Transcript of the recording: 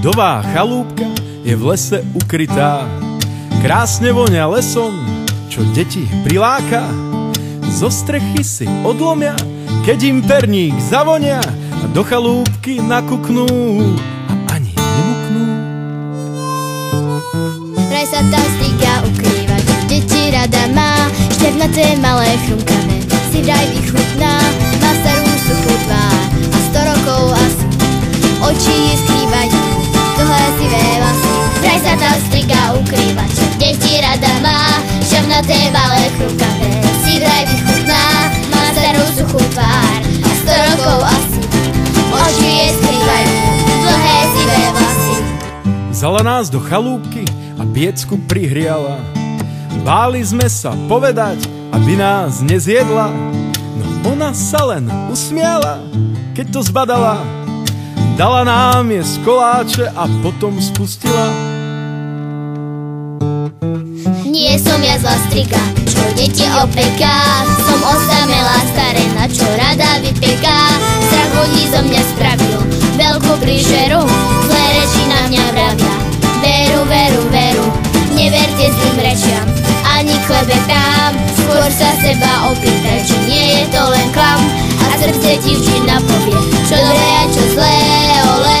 Nová chalúbka je v lese ukrytá, krásne vonia lesom, čo deti priláka. Zo strechy si odlomia, keď im perník zavonia, a do chalúbky nakuknú a ani nemuknú. Vraj sa tá striga ukrýva, čo deti rada má, števnaté malé chrumkavé si vraj vychutná. Má starú suchú tvár a 100 rokov asi, oči jej skrývajú dlhé sivé vlasy. Vraj sa tá striga ukrýva, čo deti rada má, števnaté malé chrumkavé si vraj vychutná. Má starú suchú tvár a 100 rokov asi, oči jej skrývajú dlhé sivé vlasy. Vzala nás do chalúbky a piecku prihriala. Báli sme sa povedať, aby nás nezjedla, no ona sa len usmiala, keď to zbadala. Dala nám jesť koláče a potom spustila. Nie som ja zlá striga, čo deti opeká, som osamelá starena, čo rada vypeká. Strach ľudí zo mňa spravil veľkú príšeru, zlé reči na mňa vravia veru, veru, veru. Neverte zlým rečiam, ani klebetám, skôr sa seba opýtaj, či nie je to len klam. A srdce ti vždy napovie, čo dobré a čo zlé, ole.